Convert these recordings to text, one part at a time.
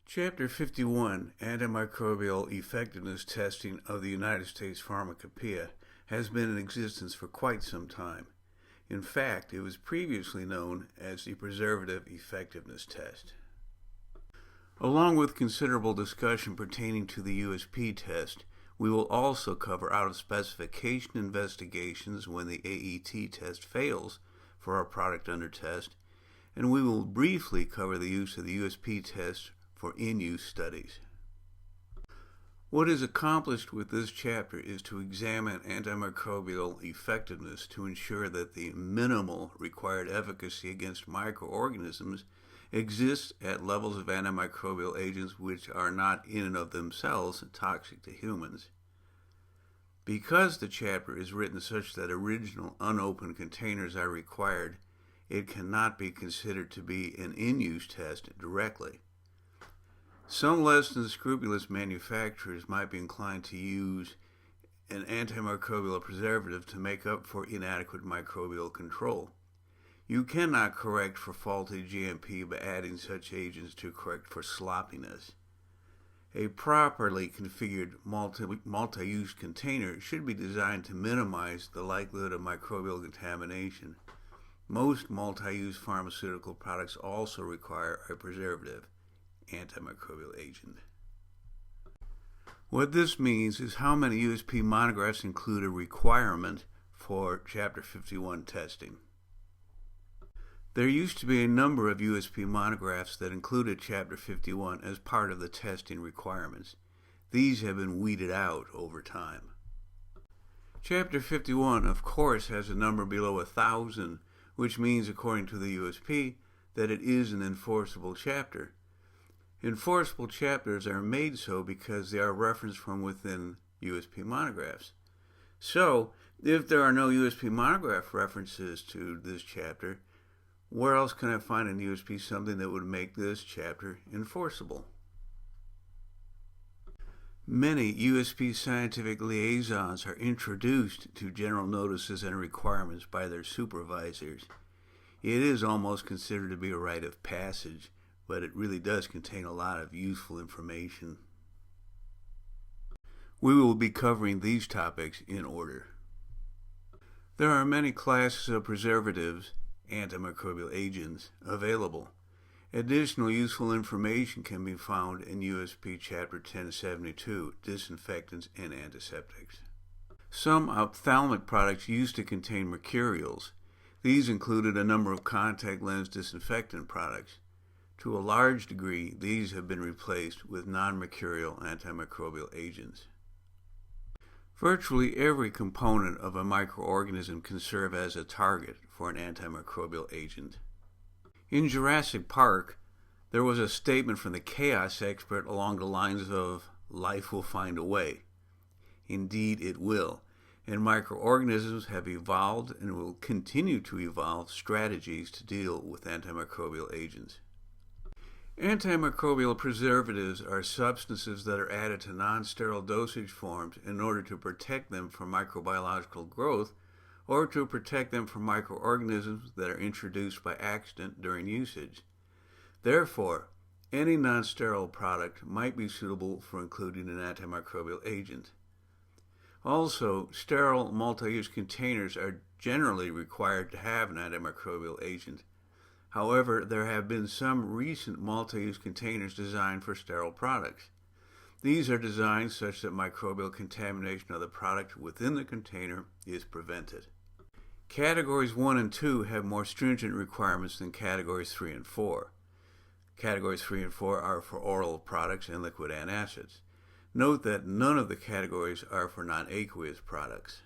Chapter 51, Antimicrobial Effectiveness Testing of the United States Pharmacopoeia, has been in existence for quite some time. In fact, it was previously known as the Preservative Effectiveness Test. Along with considerable discussion pertaining to the USP test, we will also cover out-of-specification investigations when the AET test fails for our product under test, and we will briefly cover the use of the USP test for in-use studies. What is accomplished with this chapter is to examine antimicrobial effectiveness to ensure that the minimal required efficacy against microorganisms exists at levels of antimicrobial agents which are not in and of themselves toxic to humans. Because the chapter is written such that original unopened containers are required, it cannot be considered to be an in-use test directly. Some less than scrupulous manufacturers might be inclined to use an antimicrobial preservative to make up for inadequate microbial control. You cannot correct for faulty GMP by adding such agents to correct for sloppiness. A properly configured multi-use container should be designed to minimize the likelihood of microbial contamination. Most multi-use pharmaceutical products also require a preservative antimicrobial agent. What this means is how many USP monographs include a requirement for Chapter 51 testing. There used to be a number of USP monographs that included Chapter 51 as part of the testing requirements. These have been weeded out over time. Chapter 51, of course, has a number below 1,000, which means, according to the USP, that it is an enforceable chapter. Enforceable chapters are made so because they are referenced from within USP monographs. So, if there are no USP monograph references to this chapter, where else can I find in USP something that would make this chapter enforceable? Many USP scientific liaisons are introduced to general notices and requirements by their supervisors. It is almost considered to be a rite of passage, but it really does contain a lot of useful information. We will be covering these topics in order. There are many classes of preservatives, antimicrobial agents, available. Additional useful information can be found in USP Chapter 1072, Disinfectants and Antiseptics. Some ophthalmic products used to contain mercurials. These included a number of contact lens disinfectant products. To a large degree, these have been replaced with non-mercurial antimicrobial agents. Virtually every component of a microorganism can serve as a target for an antimicrobial agent. In Jurassic Park, there was a statement from the chaos expert along the lines of, "Life will find a way." Indeed, it will, and microorganisms have evolved and will continue to evolve strategies to deal with antimicrobial agents. Antimicrobial preservatives are substances that are added to non-sterile dosage forms in order to protect them from microbiological growth or to protect them from microorganisms that are introduced by accident during usage. Therefore, any non-sterile product might be suitable for including an antimicrobial agent. Also, sterile multi-use containers are generally required to have an antimicrobial agent. However, there have been some recent multi-use containers designed for sterile products. These are designed such that microbial contamination of the product within the container is prevented. Categories 1 and 2 have more stringent requirements than Categories 3 and 4. Categories 3 and 4 are for oral products and liquid antacids. Note that none of the categories are for non-aqueous products.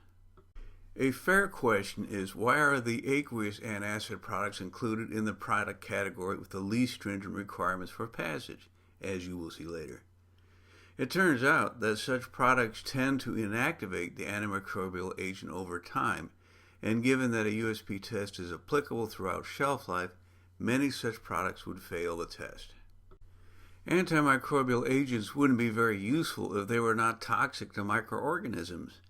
A fair question is, why are the aqueous antacid products included in the product category with the least stringent requirements for passage, as you will see later? It turns out that such products tend to inactivate the antimicrobial agent over time, and given that a USP test is applicable throughout shelf life, many such products would fail the test. Antimicrobial agents wouldn't be very useful if they were not toxic to microorganisms.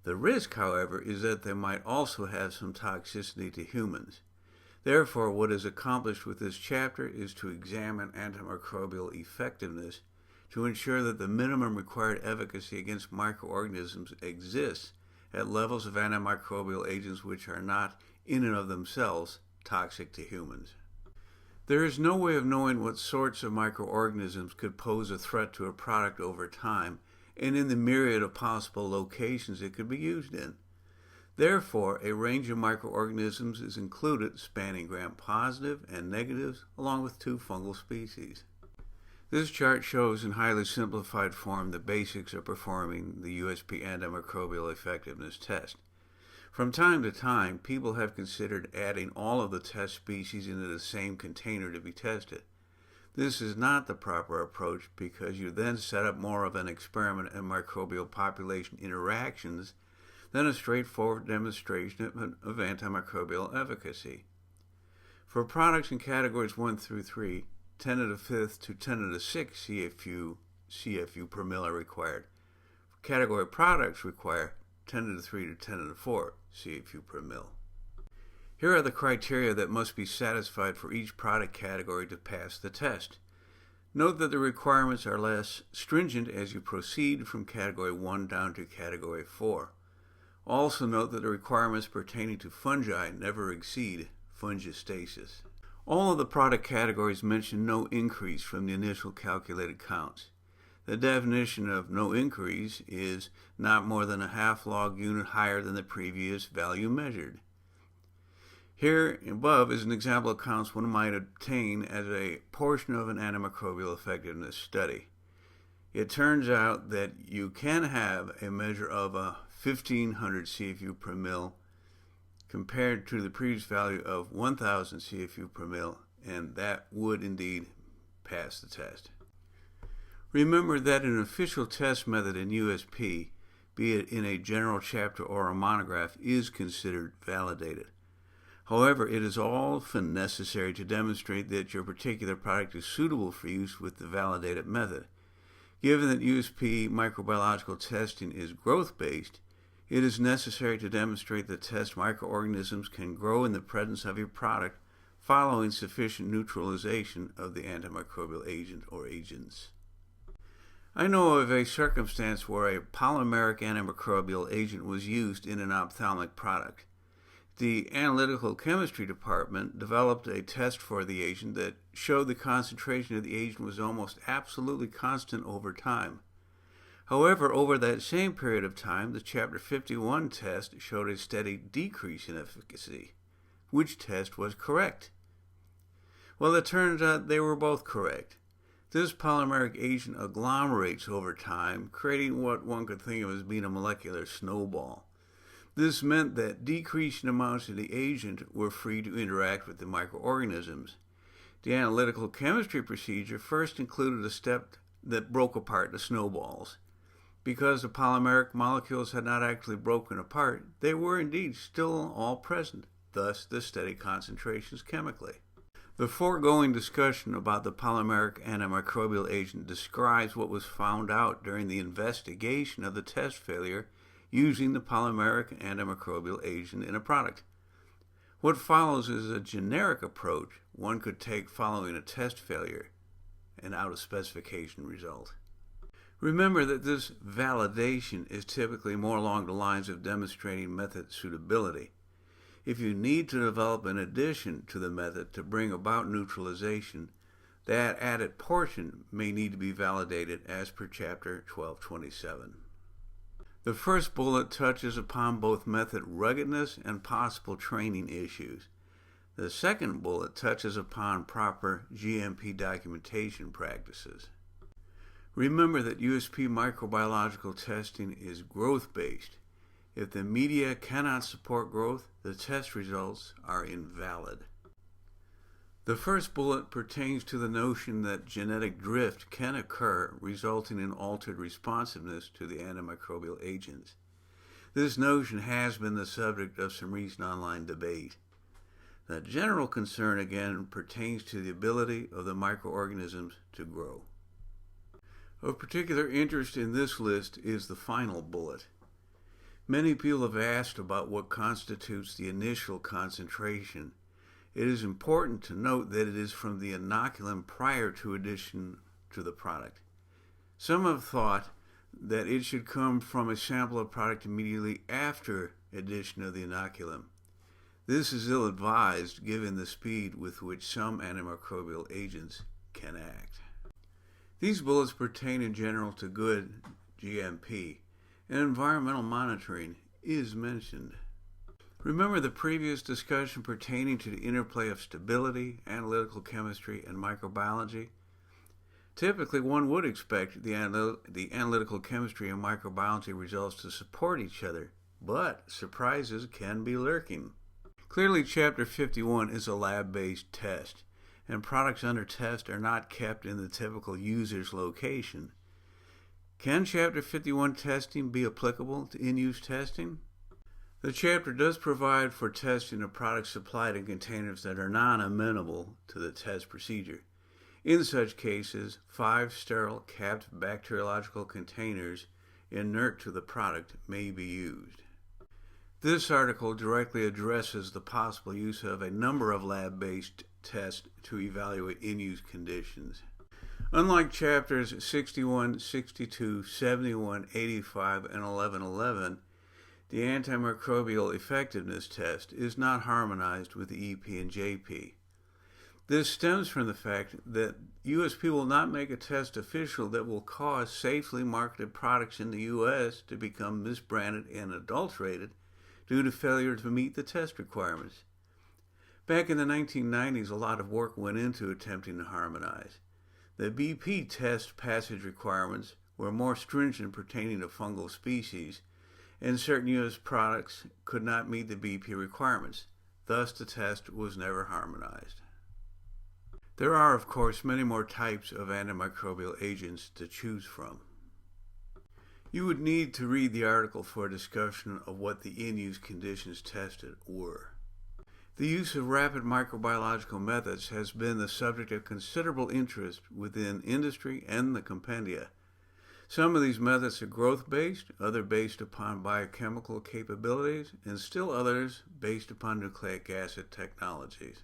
The risk, however, is that they might also have some toxicity to humans. Therefore, what is accomplished with this chapter is to examine antimicrobial effectiveness to ensure that the minimum required efficacy against microorganisms exists at levels of antimicrobial agents which are not, in and of themselves, toxic to humans. There is no way of knowing what sorts of microorganisms could pose a threat to a product over time and in the myriad of possible locations it could be used in. Therefore, a range of microorganisms is included spanning gram-positive and negatives along with 2 fungal species. This chart shows in highly simplified form the basics of performing the USP Antimicrobial Effectiveness Test. From time to time, people have considered adding all of the test species into the same container to be tested. This is not the proper approach because you then set up more of an experiment in microbial population interactions than a straightforward demonstration of antimicrobial efficacy. For products in categories 1 through 3, 10 to the 5th to 10 to the 6th CFU per mil are required. Category products require 10 to the 3 to 10 to the 4 CFU per mil. Here are the criteria that must be satisfied for each product category to pass the test. Note that the requirements are less stringent as you proceed from category 1 down to category 4. Also note that the requirements pertaining to fungi never exceed fungistasis. All of the product categories mention no increase from the initial calculated counts. The definition of no increase is not more than a half log unit higher than the previous value measured. Here above is an example of counts one might obtain as a portion of an antimicrobial effectiveness study. It turns out that you can have a measure of 1,500 CFU per mil compared to the previous value of 1,000 CFU per mil, and that would indeed pass the test. Remember that an official test method in USP, be it in a general chapter or a monograph, is considered validated. However, it is often necessary to demonstrate that your particular product is suitable for use with the validated method. Given that USP microbiological testing is growth-based, it is necessary to demonstrate that test microorganisms can grow in the presence of your product following sufficient neutralization of the antimicrobial agent or agents. I know of a circumstance where a polymeric antimicrobial agent was used in an ophthalmic product. The analytical chemistry department developed a test for the agent that showed the concentration of the agent was almost absolutely constant over time. However, over that same period of time, the Chapter 51 test showed a steady decrease in efficacy. Which test was correct? Well, it turns out they were both correct. This polymeric agent agglomerates over time, creating what one could think of as being a molecular snowball. This meant that decreasing amounts of the agent were free to interact with the microorganisms. The analytical chemistry procedure first included a step that broke apart the snowballs. Because the polymeric molecules had not actually broken apart, they were indeed still all present, thus the steady concentrations chemically. The foregoing discussion about the polymeric antimicrobial agent describes what was found out during the investigation of the test failure using the polymeric antimicrobial agent in a product. What follows is a generic approach one could take following a test failure, an out-of-specification result. Remember that this validation is typically more along the lines of demonstrating method suitability. If you need to develop an addition to the method to bring about neutralization, that added portion may need to be validated as per Chapter 1227. The first bullet touches upon both method ruggedness and possible training issues. The second bullet touches upon proper GMP documentation practices. Remember that USP microbiological testing is growth-based. If the media cannot support growth, the test results are invalid. The first bullet pertains to the notion that genetic drift can occur, resulting in altered responsiveness to the antimicrobial agents. This notion has been the subject of some recent online debate. The general concern, again, pertains to the ability of the microorganisms to grow. Of particular interest in this list is the final bullet. Many people have asked about what constitutes the initial concentration. It is important to note that it is from the inoculum prior to addition to the product. Some have thought that it should come from a sample of product immediately after addition of the inoculum. This is ill-advised given the speed with which some antimicrobial agents can act. These bullets pertain in general to good GMP, and environmental monitoring is mentioned. Remember the previous discussion pertaining to the interplay of stability, analytical chemistry, and microbiology? Typically, one would expect the analytical chemistry and microbiology results to support each other, but surprises can be lurking. Clearly, Chapter 51 is a lab-based test, and products under test are not kept in the typical user's location. Can Chapter 51 testing be applicable to in-use testing? The chapter does provide for testing of products supplied in containers that are non-amenable to the test procedure. In such cases, 5 sterile capped bacteriological containers inert to the product may be used. This article directly addresses the possible use of a number of lab-based tests to evaluate in-use conditions. Unlike chapters 61, 62, 71, 85, and 1111, the Antimicrobial Effectiveness Test is not harmonized with the EP and JP. This stems from the fact that USP will not make a test official that will cause safely marketed products in the U.S. to become misbranded and adulterated due to failure to meet the test requirements. Back in the 1990s, a lot of work went into attempting to harmonize. The BP test passage requirements were more stringent pertaining to fungal species, and certain U.S. products could not meet the BP requirements. Thus, the test was never harmonized. There are, of course, many more types of antimicrobial agents to choose from. You would need to read the article for a discussion of what the in-use conditions tested were. The use of rapid microbiological methods has been the subject of considerable interest within industry and the compendia. Some of these methods are growth-based, others based upon biochemical capabilities, and still others based upon nucleic acid technologies.